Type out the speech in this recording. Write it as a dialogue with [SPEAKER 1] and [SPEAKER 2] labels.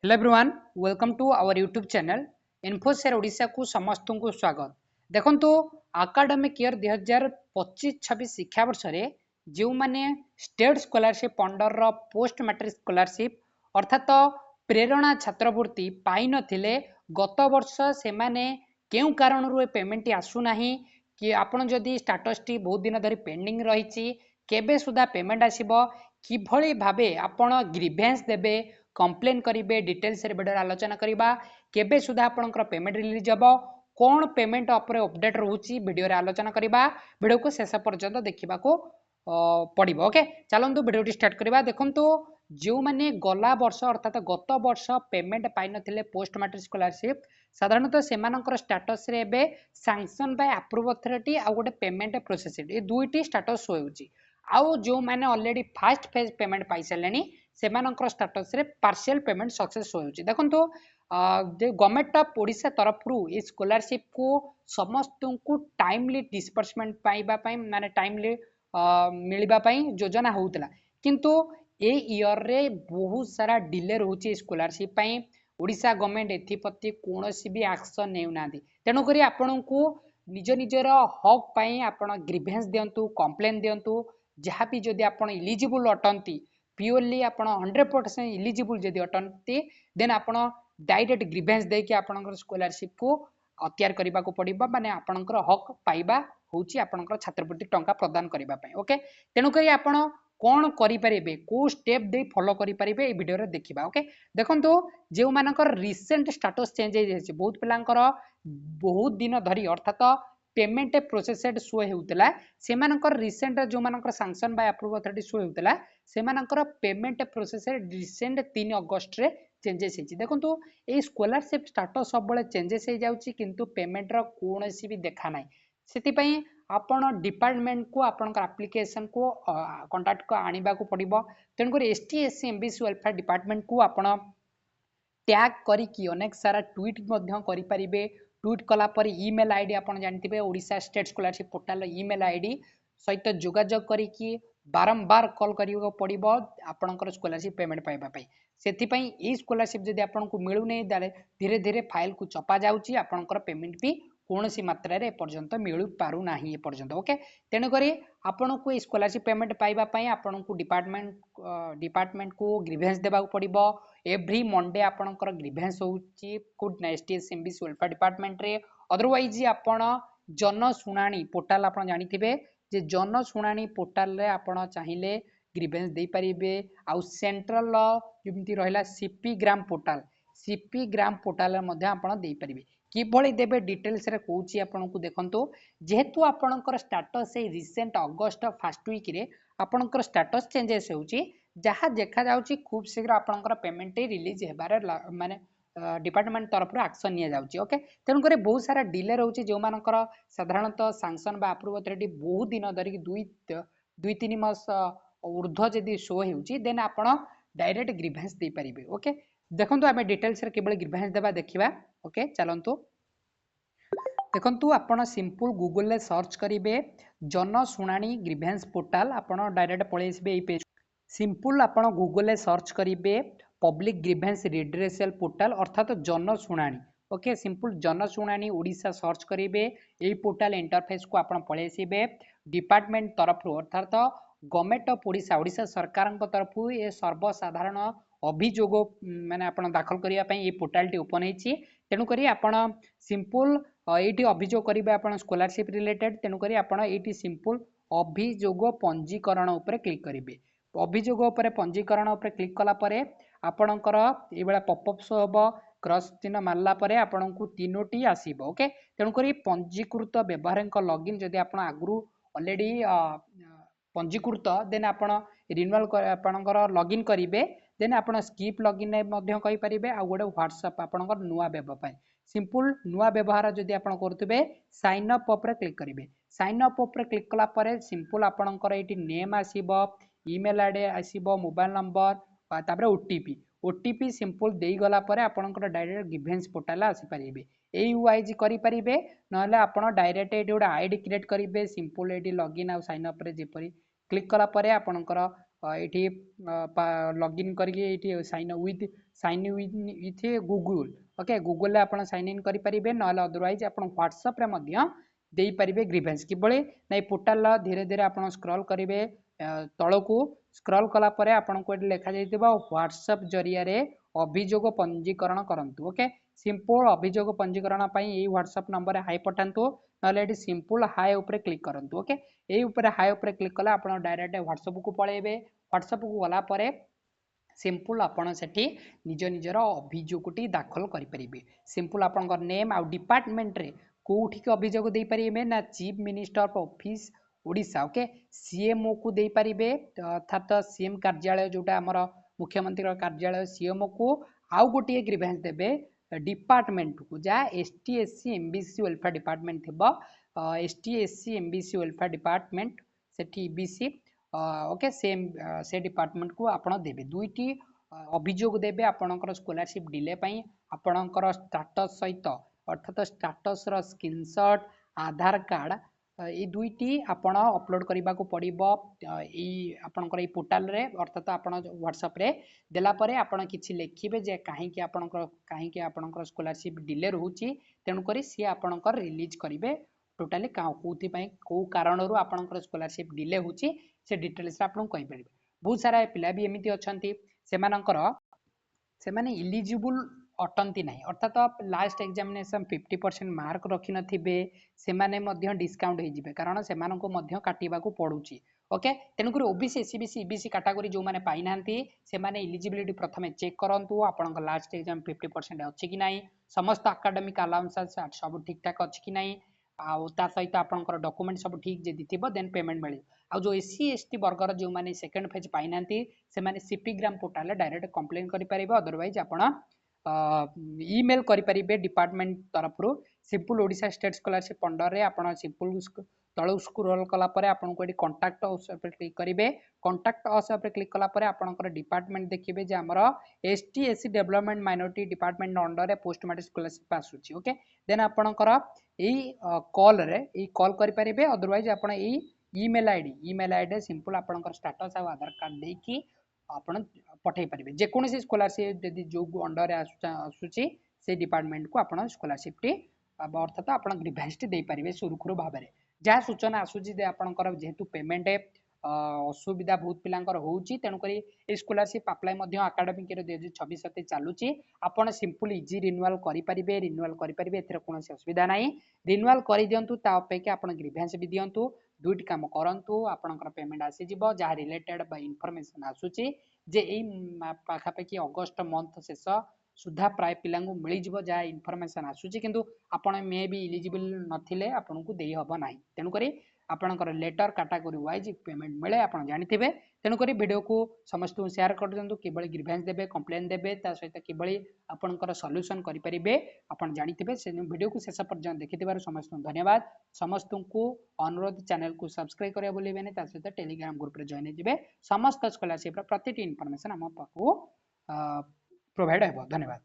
[SPEAKER 1] Hello everyone welcome to our YouTube channel इन्फोसेयर ओडिशा को समस्त को स्वागत देखंतु एकेडमिक ईयर 2025-26 शिक्षा वर्ष रे जो माने state scholarship under row post matric scholarship अर्थात प्रेरणा छात्रवृत्ति पाई नथिले गत वर्ष से माने केउ कारण रो पेमेंट आसु नाही कि आपण जदी स्टेटस टी बहुत दिन धरि पेंडिंग रहिछि केबे सुधा पेमेंट आसीबो किभଳି भाबे आपण ग्रीवेंस देबे कंप्लेन करेंगे डिटेल्स वीडियो आलोचना करवा केबे सुधा आपंकर पेमेंट रिलीज हम कौन पेमेंट अपडेट रोचे वीडियो आलोचना करवा वीडियो को शेष पर्यंत देखा पड़ो ओके चलतु वीडियो स्टार्ट करवा देखो जो मैंने गला वर्ष अर्थात गत वर्ष पेमेंट पाई नथिले पोस्ट मैट्रिक स्कॉलरशिप साधारणतः सेमानकर स्टेटस रे एबे सैंक्शन बाय अप्रूव अथॉरिटी आ गोटे पेमेंट प्रोसेस ये दुईटी स्टेटस शो होउची आउ जो मैंने ऑलरेडी फास्ट फेज पेमेंट पाई सारे सेमानकर स्टेटस रे पार्शियल पेमेंट सक्सेस होउची देखंतु गवर्नमेंट ऑफ ओडिशा तरफ रु ए स्कॉलरशिप को समस्त को टाइमली डिस्बर्समेंट पाइबा पई माने टाइमली मिलबा पई योजना होउतला किंतु ए ईयर रे बहुत सारा डिले रहउची स्कॉलरशिप पई ओडिशा गवर्नमेंट एथिपति कोनोसी भी एक्शन नेउ नादी तेनु करी आपन को निज निजर हक पई आपन ग्रीवेंस दियंतु कंप्लेन दियंतु जहाँ भी जदि आपन इलिजिबल अटंती प्योरली आप 100% इलिजिबल जदि अटंती देन आप डायरेक्ट ग्रीवेंस देके आपनकर स्कॉलरशिप को अत्यार करने को पड़ो माने आपनकर हक पाइबा होची आपनकर छात्रवृत्ति टंका प्रदान करबा पई ओके तेनु करी आपण कौन करें को स्टेप दे फॉलो करें ये वीडियो देखा ओके देखो जो मानकर रिसेंट स्टेटस चेंज हो बहुत पिलांकर बहुत दिन धरी अर्थात पेमेंट प्रोसेसेड शो होउतला सेमानकर रिसेंट जो मानकर सैंक्शन बाय अप्रूव अथॉरिटी शो होउतला सेमानकर पेमेंट प्रोसेसेड रिसेंट 3 अगस्त रे चेंजेस होची देखंतु ए स्कॉलरशिप स्टेटस सब बेले चेंजेस हो जाउची किंतु पेमेंट रो कोनोसी भी देखा नाही सेति पई आपण डिपार्टमेंट को आपण एप्लिकेशन को कांटेक्ट को आनिबा को पड़िबो तेन कर ST SC MBC welfare department को आपण टैग करी कि अनेक सारा ट्वीट मध्य करि परिबे ट्वीट कला पर ईमेल आईडी आप जानते Odisha state scholarship portal email ID सहित जोगाजोग करी बारंबार कॉल करियो पड़िबो आपनकर स्कॉलरशिप पेमेंट पाइबा पई सेथिपई ए स्कॉलरशिप जदि आपनको मिलु नै धीरे धीरे फाइल को चपा जाउची आपनकर पेमेंट भी कौनसी मात्रा रे पर्यंत मिलु पारु नाही ए पर्यंत ओके तेनु करी आपनको स्कॉलरशिप पेमेंट पाइबा पई आपनको डिपार्टमेंट को ग्रीवेंस देबा पड़िबो एवरी मंडे आपनकर ग्रीवेंस होउची code STS MBC welfare department रे अदरवाइज आपण जन सुनानी पोर्टल आपण जानिथिबे जे जन सुनानी पोर्टल रे आपण चाहिले ग्रीवेंस दे परिबे आउ सेंट्रल जेमती रहला सीपी ग्राम पोर्टल मध्ये आपण दे परिबे किभଳି देबे डिटेल्स रे कहूची आपण को देखंतो जेहेतु आपणकर स्टेटस ए रिसेंट अगस्त फर्स्ट वीक रे आपणकर स्टेटस चेंजेस होउची जहाँ देखा जाउची खूब शीघ्र आपणकर पेमेंट रिलीज हेबारे माने डिपार्टमेंट तरफ एक्शन निया जाउची ओके तेनु करे बहुत सारा डिले रहउची जो मानकर साधारणतः सैंक्शन बा अप्रूव अथॉरिटी बहुत दिन धरि 2-3 मास ऊर्ध्व जदि शो होउची देन आपण डायरेक्ट ग्रीवेंस दे परिबे ओके देखंतु आमे डिटेल्स रे केवल ग्रीवेंस देबा देखिबा ओके चलंतु देखंतु आपण सिंपल गूगल ले सर्च करिवे जन सुनानी ग्रीवेंस पोर्टल आपण डायरेक्ट पळेसबे ए पेज सिंपल आपण गूगल ले सर्च करिवे पब्लिक ग्रीवेंस रिड्रेसल पोर्टल अर्थात जन सुनानी ओके सिंपल जन सुनानी ओडिशा सर्च करिवे ए पोर्टल इंटरफेस को आपण पळेसिबे डिपार्टमेंट तरफ अर्थात गवर्नमेंट ऑफ ओडिशा सरकार तरफ ए सर्वसाधारण अभियोग माने आपण दाखल करिया पई ए पोर्टल टी ओपन हेची तेनु करी आपण सिंपल एटी अभियोग करिवे आपण स्कॉलरशिप रिलेटेड तेनु करी आपण एटी सिंपल अभियोग पंजीकरण ऊपर क्लिक करिवे अभियोग ऊपर पंजीकरण ऊपर क्लिक कला परे आपणकर ए बेला पॉपअप शो होबो क्रॉस चिन्ह मारला परे आपणकु तीनोटी आसीबो ओके तेनु करी पंजीकृत व्यवहारक लॉगिन जदि आपण आगुरु ऑलरेडी पंजीकृत देन आपण रिन्यूअल आपणकर लॉगिन करिवे देन आपण स्किप लॉगिन मध्य कहि परिबे आ गोटे व्हाट्सएप आपणकर नुवा व्यवहार सिंपल नुवा व्यवहार जदि आपण करथबे साइन अप ऊपर क्लिक करिवे साइन अप ऊपर क्लिक कला परे सिंपल आपणकर एटी नेम आसीबो ईमेल आईडी आसीबो मोबाइल नंबर तापर ओटीपी सिंपल देई गला परे आपणकर डायरेक्ट ग्रीवेंस पोर्टल आसी परिबे ए यूआईजी करि परिबे नहले आपण डायरेक्ट एटी गोटे आईडी क्रिएट करिवे सिंपल एटी लॉगिन आ साइन अप रे जेपरि क्लिक कला परे आपणकर ये लॉगिन करके sign with Google okay Google आप साइन इन करेंगे ना अदरवाइज आप व्हाट्सएप दे पारे ग्रीवेंस किभली ना पोर्टाल धीरे धीरे आप स्क्रॉल करेंगे तलकू स्क्रॉल कलापर आपको लिखा जाइए व्हाट्सएप जरिया अभियोग पंजीकरण करंतु ओके सिंपल अभियोग पंजीकरण यही व्हाट्सएप नंबर हाई पठातु ना सिंपल हाई उपर क्लिक करंतु ओके यही उपर हाई उपर क्लिक कले आप डायरेक्ट व्हाट्सएप को पलैबे व्हाट्सएप को गलापर सिंपल आपड़ से निज निजर अभियोगटी दाखल करेंगे सिंपल आप नेम आउ डिपार्टमेंट रे कौटिक अभियोग दे पारे ना chief minister of office Odisha okay CMO को दे पारे अर्थात सीएम कार्यालय जोटा आमर मुख्यमंत्री कार्यालय सीएमओ को आउ गोटे ग्रीवेंस देबे डिपार्टमेंट को जहाँ एसटी एमबीसी वेलफेयर डिपार्टमेंट थी एसटी एमबीसी वेलफेयर डिपार्टमेंट से ईबीसी ओके से डिपार्टमेंट को आपण देबे दुईटी अभियोग देबे आपणकर स्कॉलरशिप डिले पई आपणकर स्टेटस सहित अर्थात स्टेटस रो स्क्रीनशॉट आधार कार्ड ये दुईटी आपण अपलोड करने को पड़ो आपणकर पोर्टाल रे अर्थात आपण व्हाट्सएप रे देला परे आपण किछि लिखिबे जे काहेकि आपणकर स्कॉलरशिप डिले रहउची तेणु करी सी आपणकर रिलीज करिवे टोटाली कोथि पई को कारण रो आपणकर स्कॉलरशिप डिले होची से डिटेल्स आपन कहि परिबे बहुत सारा पिला भी एमिति अछंती सेमाने इलिजिबल अटंती नहीं अर्थात लास्ट एग्जामिनेशन 50% मार्क रखी नथिबे सेमाने मध्य डिस्काउंट हो जिवे कारण सेमाननको मध्य काटिबा को पडुची ओके तेणुक ओबीसी एससीबीसी ईबीसी कैटेगरी जो माने पाई नांती सेमाने इलिजिबिलिटी प्रथमे चेक करंतु आपनक लास्ट एग्जाम 50% अछि कि नाही समस्त एकेडमिक अलाउंसेस सब ठीक ठाक अछि कि नाही आउ ता सहित आपनकर डॉक्यूमेंट सब ठीक जे दिथिबो देन पेमेंट मिली आ जो एससी एसटी वर्गर जो माने सेकंड फेज पाई नांती सेमाने सीपीग्राम पोर्टल डायरेक्ट कंप्लेन करि परिबो अदरवाइज आपण ईमेल करि परिबे डिपार्टमेंट तरफ रु simple Odisha state scholarship under रे आपण सिंपल तळु स्क्रॉल कला परे आपण को कांटेक्ट अस पे क्लिक करिवे कांटेक्ट अस पे क्लिक कला परे आपनकर डिपार्टमेंट देखिबे जे हमर ST SC development minority department under रे पोस्ट मैट्रिक स्कॉलरशिप आसुची ओके देन आपनकर कॉल रे कॉल करि परिबे अदरवाइज आपण ईमेल आईडी सिंपल आपनकर स्टेटस आ आधार कार्ड देकी आपण पठै परिबे जे कोनोसी स्कॉलरशिप यदि जो अंडर आसुची से डिपार्टमेंट को आपण स्कॉलरशिप टी अर्थात आपण ग्रीवेंस टी दे परिबे सुरखुरु भाबरे जहाँ सूचना आसूची जे आपणकर जेहेतु पेमेंट असुविधा बहुत पिलांकर होउची तेणु करी ए स्कॉलरशिप अप्लाई मध्य एकेडमिक रे 2026 चालुची आपण सिंपल इजी रिन्यूअल करि परिबे एथरे कोनोसी असुविधा नाही रिन्यूअल करि दियंतु ता अपेक्षा आपण ग्रीवेंस भी दियंतु दुईट काम करंतु आपणकर पेमेंट आसी जिवो जहाँ रिलेटेड बा इन्फॉर्मेशन आसूची जे एई पाखापाखि अगस्त मंथ शेष सुधा प्राय पिलांगु मिली जिवो जहाँ इन्फॉर्मेशन आसूची किंतु आपण मे भी इलिजिबल नथिले आपनकु देई हबो नाही तेणु करी आपणकर लेटर कैटेगरी वाइज पेमेंट मिले आपण जानिथिबे तेणु करी वीडियो को समस्त शेयर कर दियंतु किबळी ग्रीवेंस देबे कंप्लेन देबे ता सहित किबळी आपणकर सॉल्यूशन करि परिबे आपण जानिथिबे से वीडियो को शेष पर्यंत देखिथिबार समस्त धन्यवाद समस्त को अनुरोध चैनल को सब्सक्राइब करिया बोलिबेनी ता सहित टेलीग्राम ग्रुप रे जॉइन जिवे समस्त स्कॉलरशिप प्रतिटी इन्फॉर्मेशन हम पाखु प्रोवाइड हेबो धन्यवाद।